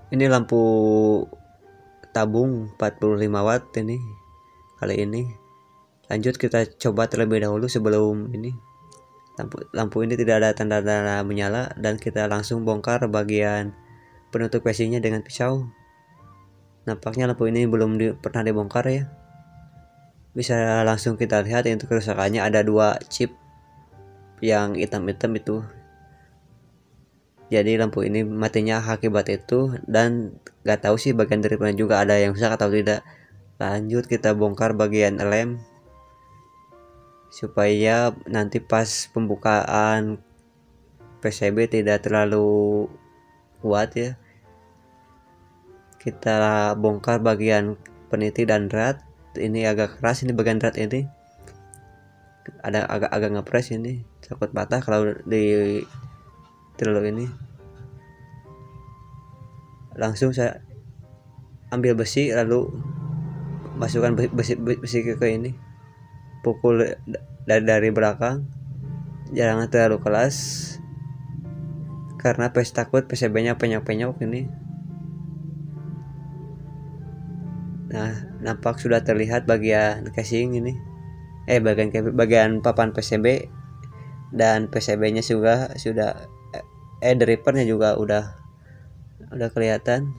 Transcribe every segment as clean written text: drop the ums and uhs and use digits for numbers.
Ini lampu tabung 45 watt ini kali ini. Lanjut kita coba terlebih dahulu sebelum ini. Lampu ini tidak ada tanda-tanda menyala dan kita langsung bongkar bagian penutup casingnya dengan pisau. Nampaknya lampu ini belum pernah dibongkar ya. Bisa langsung kita lihat untuk kerusakannya, ada 2 chip yang hitam-hitam itu. Jadi lampu ini matinya akibat itu, dan gak tahu sih bagian dari mana juga ada yang rusak atau tidak. Lanjut kita bongkar bagian lem supaya nanti pas pembukaan PCB tidak terlalu kuat ya. Kita bongkar bagian peniti dan rad. Ini agak keras ini bagian rad ini, ada agak ngepres ini, takut patah kalau di terlalu ini. Langsung saya ambil besi lalu masukkan besi ke ini, pukul dari belakang, jangan terlalu keras karena takut PCB-nya penyok-penyok ini. Nah, nampak sudah terlihat bagian casing ini, bagian papan PCB, dan PCB-nya juga sudah dripernya juga udah kelihatan.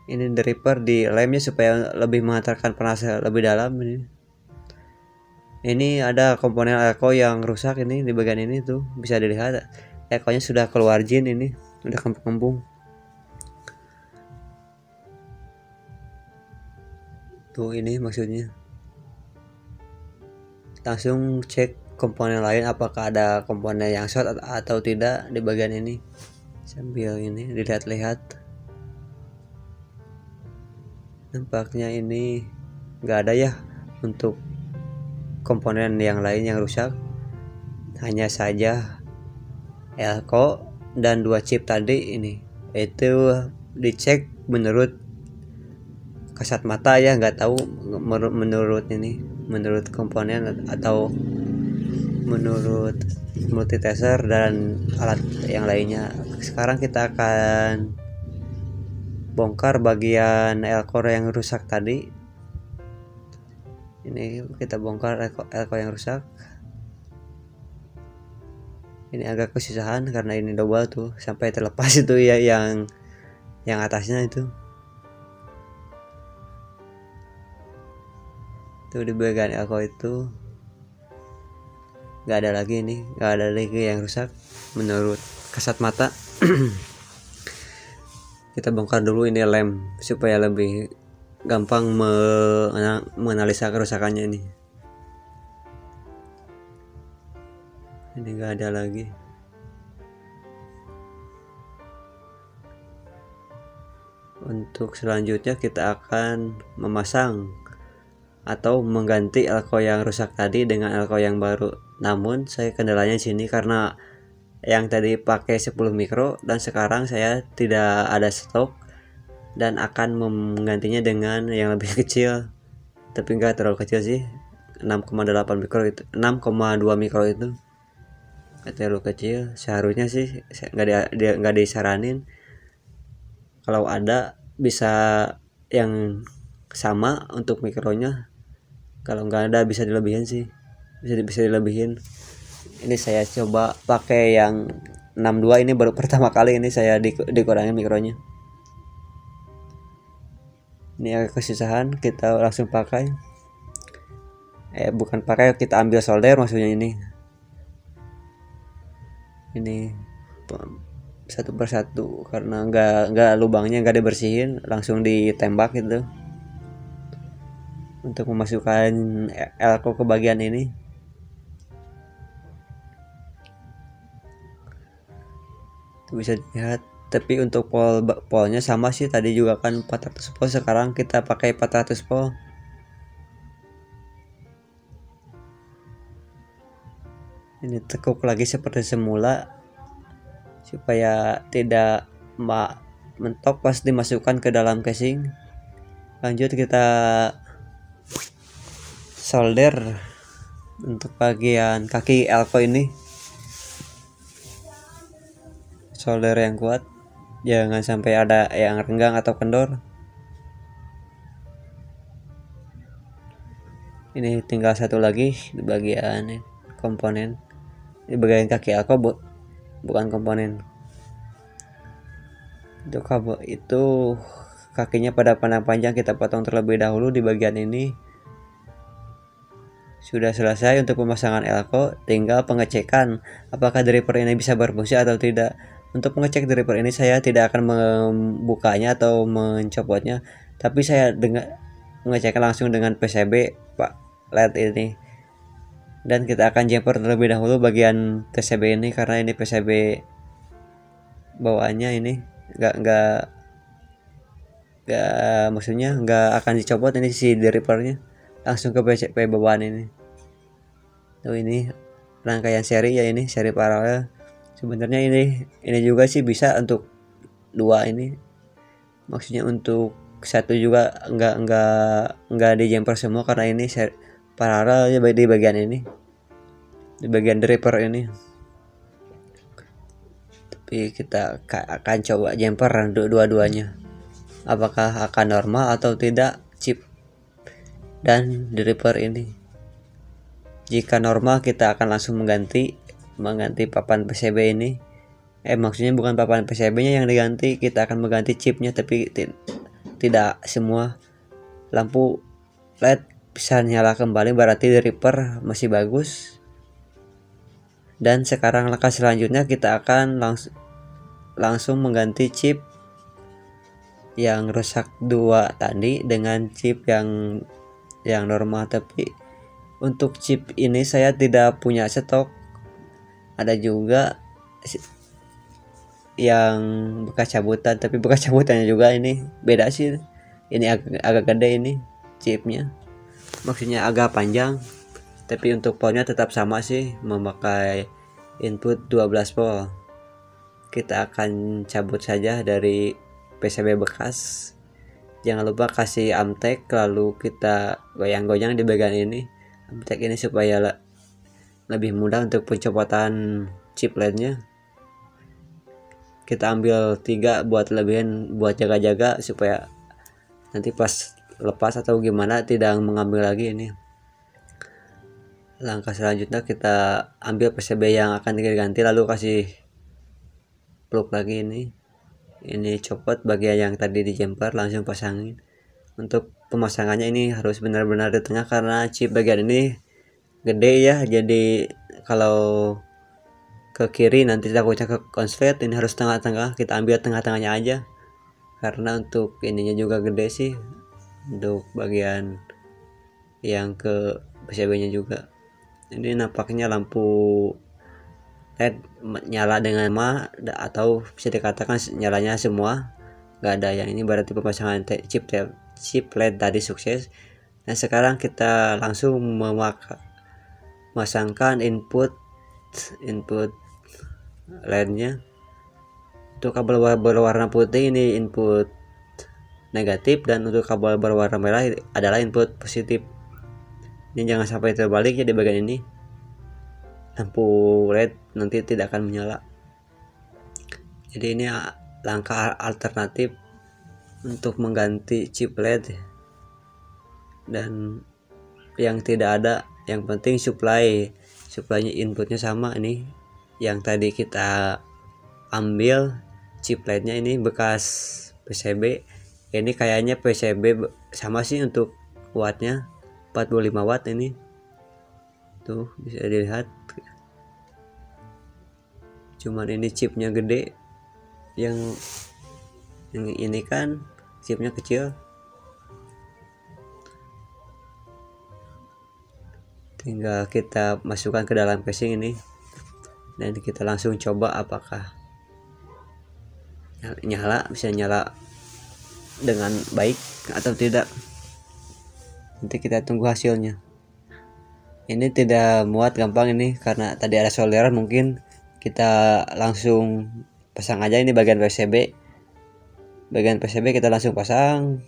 Ini driper di lemnya supaya lebih mengantarkan panas lebih dalam ini. Ini ada komponen elko yang rusak ini di bagian ini tuh, bisa dilihat elkonya sudah keluar jin ini, udah kembung-kembung. Tuh ini maksudnya. Langsung cek komponen lain apakah ada komponen yang short atau tidak di bagian ini. Sambil ini dilihat-lihat. Nampaknya ini enggak ada ya untuk komponen yang lain yang rusak. Hanya saja elko dan 2 chip tadi ini. Itu dicek menurut kasat mata ya, nggak tahu menurut komponen atau menurut multitester dan alat yang lainnya. Sekarang kita akan bongkar bagian elko yang rusak tadi. Ini kita bongkar elko yang rusak. Ini agak kesusahan karena ini double tuh, sampai terlepas itu ya yang atasnya itu. Tuh di bagian elko itu nggak ada lagi yang rusak menurut kasat mata. Kita bongkar dulu ini lem supaya lebih gampang menganalisa kerusakannya ini. Ini nggak ada lagi. Untuk selanjutnya kita akan memasang atau mengganti elko yang rusak tadi dengan elko yang baru. Namun saya kendalanya di sini karena yang tadi pakai 10 mikro dan sekarang saya tidak ada stok dan akan menggantinya dengan yang lebih kecil, tapi enggak terlalu kecil sih, 6,8 mikro itu, 6,2 mikro itu enggak terlalu kecil. Seharusnya sih enggak disaranin, kalau ada bisa yang sama untuk mikronya, kalau nggak ada bisa dilebihin sih, bisa dilebihin. Ini saya coba pakai yang 62, ini baru pertama kali ini saya dikurangin mikronya. Ini agak kesusahan, kita langsung pakai, bukan pakai, kita ambil solder maksudnya. Ini satu persatu karena nggak lubangnya nggak dibersihin, langsung ditembak gitu untuk memasukkan elko ke bagian ini. Tuh bisa dilihat, tapi untuk polnya sama sih, tadi juga kan 400 volt, sekarang kita pakai 400 volt. Ini tekuk lagi seperti semula supaya tidak mentok pas dimasukkan ke dalam casing. Lanjut kita solder untuk bagian kaki elko ini, solder yang kuat. jangan sampai ada yang renggang atau kendor. Ini tinggal satu lagi di bagian komponen, di bagian kaki alko, bukan komponen. Untuk kabel itu kakinya pada panjang kita potong terlebih dahulu di bagian ini. Sudah selesai untuk pemasangan elko, tinggal pengecekan apakah driver ini bisa berfungsi atau tidak. Untuk mengecek driver ini saya tidak akan membukanya atau mencopotnya, tapi saya mengeceknya langsung dengan PCB LED ini. Dan kita akan jumper terlebih dahulu bagian PCB ini, karena ini PCB bawaannya ini nggak maksudnya nggak akan dicopot ini si drivernya, langsung ke PCB bawaan ini. Tuh, ini rangkaian seri ya, ini seri paralel. Sebenarnya ini juga sih bisa untuk dua ini, maksudnya untuk satu juga nggak di jumper semua, karena ini seri paralel ya di bagian ini, di bagian driver ini. Tapi kita akan coba jumper dua-duanya, apakah akan normal atau tidak chip dan driver ini. Jika normal kita akan langsung mengganti papan PCB ini. Maksudnya bukan papan PCB nya yang diganti, kita akan mengganti chipnya, tapi tidak semua. Lampu LED bisa nyala kembali, berarti driver masih bagus. Dan sekarang langkah selanjutnya kita akan langsung mengganti chip yang rusak 2 tadi dengan chip yang normal. Tapi untuk chip ini saya tidak punya stok, ada juga yang bekas cabutan, tapi bekas cabutannya juga ini beda sih. Ini agak gede ini chipnya, maksudnya agak panjang, tapi untuk polnya tetap sama sih, memakai input 12 volt. Kita akan cabut saja dari PCB bekas. Jangan lupa kasih amtek, lalu kita goyang-goyang di bagian ini amtek ini supaya lebih mudah untuk pencopotan chip LED-nya. Kita ambil 3 buat lebihan, buat jaga-jaga supaya nanti pas lepas atau gimana tidak mengambil lagi ini. Langkah selanjutnya kita ambil PCB yang akan diganti, lalu kasih plug lagi ini copot bagian yang tadi di jumper, langsung pasangin. Untuk pemasangannya ini harus benar-benar di tengah, karena chip bagian ini gede ya, jadi kalau ke kiri nanti takutnya ke konslet. Ini harus tengah-tengah, kita ambil tengah-tengahnya aja, karena untuk ininya juga gede sih, untuk bagian yang ke PCB nya juga. Ini nampaknya lampu LED nyala dengan atau bisa dikatakan nyalanya semua, nggak ada yang ini, berarti pemasangan chip LED tadi sukses. Nah sekarang kita langsung memasangkan input LED-nya. Untuk kabel berwarna putih ini input negatif, dan untuk kabel berwarna merah adalah input positif. Ini jangan sampai terbalik ya di bagian ini, lampu LED nanti tidak akan menyala. Jadi ini langkah alternatif untuk mengganti chip LED, dan yang tidak ada, yang penting supply-nya inputnya sama. Ini yang tadi kita ambil chip LED-nya ini bekas PCB, ini kayaknya PCB sama sih untuk wattnya 45 watt. Ini tuh bisa dilihat, cuman ini chipnya gede, yang ini kan chipnya kecil. Tinggal kita masukkan ke dalam casing ini, dan kita langsung coba apakah bisa nyala dengan baik atau tidak. Nanti kita tunggu hasilnya. Ini tidak muat gampang ini, karena tadi ada solderan, mungkin kita langsung pasang aja ini bagian PCB kita langsung pasang.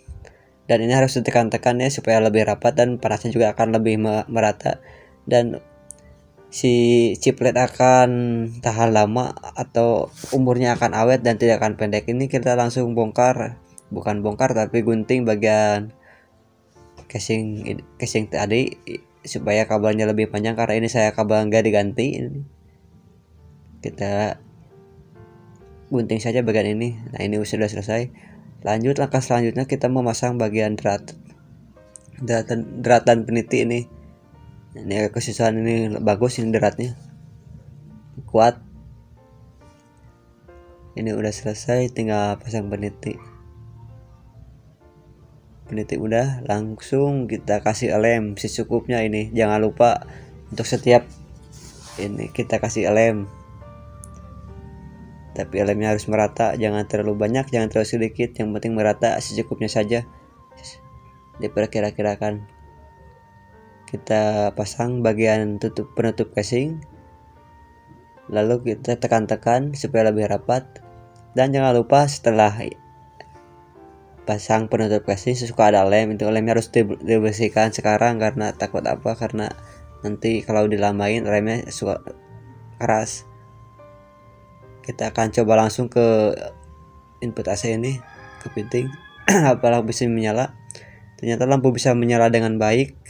Dan ini harus ditekan-tekan ya supaya lebih rapat, dan panasnya juga akan lebih merata. Dan si chiplet akan tahan lama atau umurnya akan awet dan tidak akan pendek. Ini kita langsung bongkar, bukan bongkar tapi gunting bagian casing tadi supaya kabelnya lebih panjang, karena ini saya kabel nggak diganti. Kita gunting saja bagian ini. Nah, ini sudah selesai. Lanjut langkah selanjutnya, kita memasang bagian drat dan peniti ini. Ini kesusahan, ini bagus, ini dratnya kuat. Ini udah selesai, tinggal pasang peniti udah, langsung kita kasih lem secukupnya. Ini jangan lupa untuk setiap ini kita kasih lem, tapi lemnya harus merata, jangan terlalu banyak, jangan terlalu sedikit, yang penting merata, secukupnya saja diperkira-kirakan. Kita pasang bagian penutup casing, lalu kita tekan-tekan supaya lebih rapat. Dan jangan lupa setelah pasang penutup casing suka ada lem, itu lemnya harus dibersihkan sekarang, karena takut apa, karena nanti kalau dilamain remnya suka keras. Kita akan coba langsung ke input AC ini, ke fitting. Apakah bisa menyala. Ternyata lampu bisa menyala dengan baik.